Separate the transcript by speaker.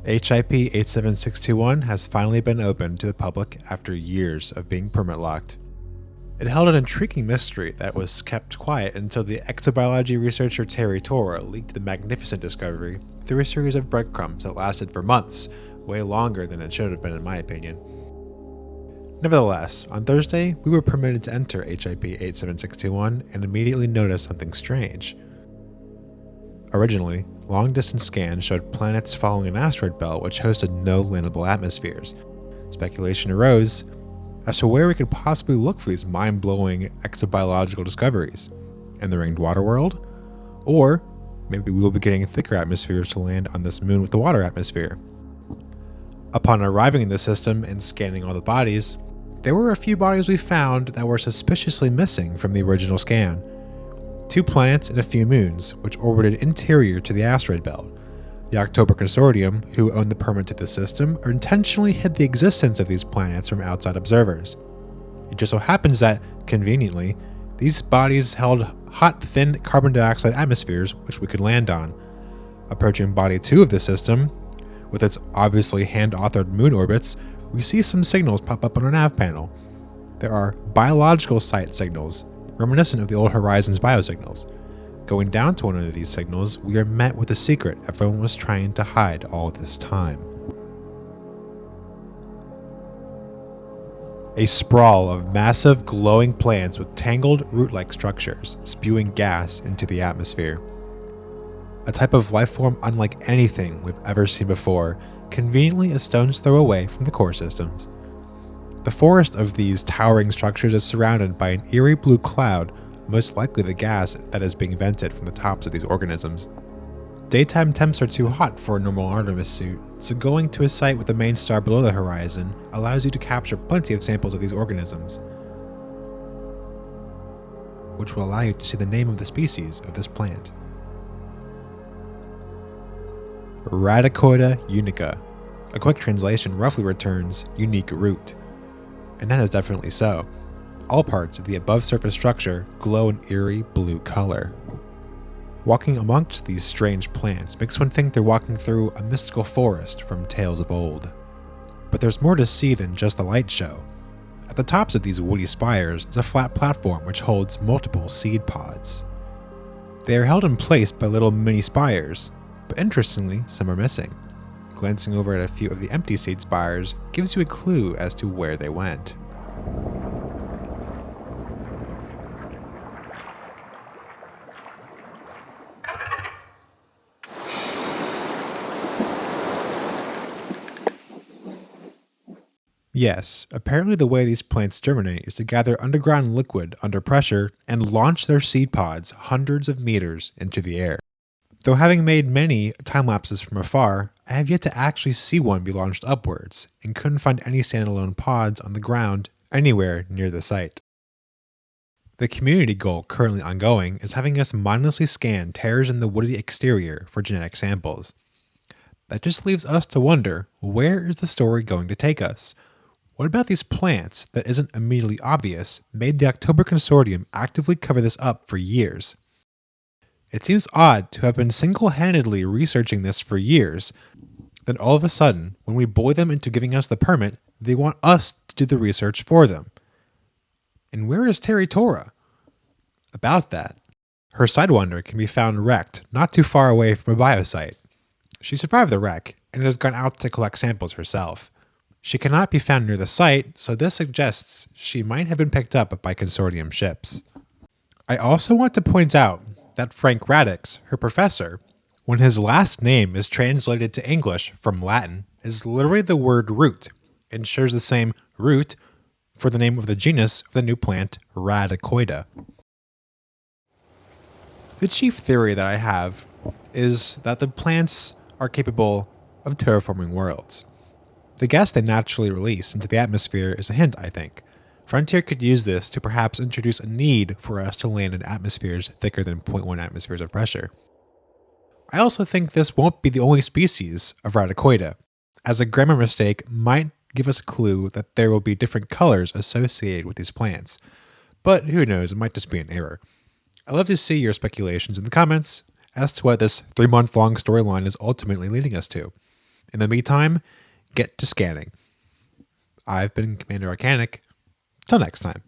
Speaker 1: HIP 87621 has finally been opened to the public after years of being permit locked. It held an intriguing mystery that was kept quiet until the exobiology researcher Terri Tora leaked the magnificent discovery through a series of breadcrumbs that lasted for months, way longer than it should have been in my opinion. Nevertheless, on Thursday, we were permitted to enter HIP 87621 and immediately noticed something strange. Originally, long-distance scans showed planets following an asteroid belt which hosted no landable atmospheres. Speculation arose as to where we could possibly look for these mind-blowing exobiological discoveries. In the ringed water world? Or maybe we will be getting thicker atmospheres to land on this moon with the water atmosphere. Upon arriving in the system and scanning all the bodies, there were a few bodies we found that were suspiciously missing from the original scan. 2 planets and a few moons, which orbited interior to the asteroid belt. The October Consortium, who owned the permit to the system, intentionally hid the existence of these planets from outside observers. It just so happens that, conveniently, these bodies held hot, thin carbon dioxide atmospheres which we could land on. Approaching Body 2 of the system, with its obviously hand-authored moon orbits, we see some signals pop up on our nav panel. There are biological site signals, reminiscent of the old Horizons biosignals. Going down to one of these signals, we are met with a secret everyone was trying to hide all this time. A sprawl of massive glowing plants with tangled root-like structures spewing gas into the atmosphere. A type of life form unlike anything we've ever seen before, conveniently a stone's throw away from the core systems. The forest of these towering structures is surrounded by an eerie blue cloud, most likely the gas that is being vented from the tops of these organisms. Daytime temps are too hot for a normal Artemis suit, so going to a site with the main star below the horizon allows you to capture plenty of samples of these organisms, which will allow you to see the name of the species of this plant. Radicoida unica. A quick translation roughly returns unique root. And that is definitely so. All parts of the above-surface structure glow an eerie blue color. Walking amongst these strange plants makes one think they're walking through a mystical forest from tales of old. But there's more to see than just the light show. At the tops of these woody spires is a flat platform which holds multiple seed pods. They are held in place by little mini spires, but interestingly, some are missing. Glancing over at a few of the empty seed spires gives you a clue as to where they went. Yes, apparently the way these plants germinate is to gather underground liquid under pressure and launch their seed pods hundreds of meters into the air. Though having made many time-lapses from afar, I have yet to actually see one be launched upwards, and couldn't find any standalone pods on the ground anywhere near the site. The community goal currently ongoing is having us mindlessly scan tears in the woody exterior for genetic samples. That just leaves us to wonder, where is the story going to take us? What about these plants that isn't immediately obvious made the October Consortium actively cover this up for years? It seems odd to have been single-handedly researching this for years, then all of a sudden, when we bully them into giving us the permit, they want us to do the research for them. And where is Terri Tora? About that, her Sidewinder can be found wrecked not too far away from a biosite. She survived the wreck and has gone out to collect samples herself. She cannot be found near the site, so this suggests she might have been picked up by Consortium ships. I also want to point out that Frank Radix, her professor, when his last name is translated to English from Latin, is literally the word root, and shares the same root for the name of the genus of the new plant, Radicoida. The chief theory that I have is that the plants are capable of terraforming worlds. The gas they naturally release into the atmosphere is a hint, I think. Frontier could use this to perhaps introduce a need for us to land in atmospheres thicker than 0.1 atmospheres of pressure. I also think this won't be the only species of Radicoida, as a grammar mistake might give us a clue that there will be different colors associated with these plants. But who knows, it might just be an error. I'd love to see your speculations in the comments as to what this 3-month-long storyline is ultimately leading us to. In the meantime, get to scanning. I've been Commander Arcanic. Till next time.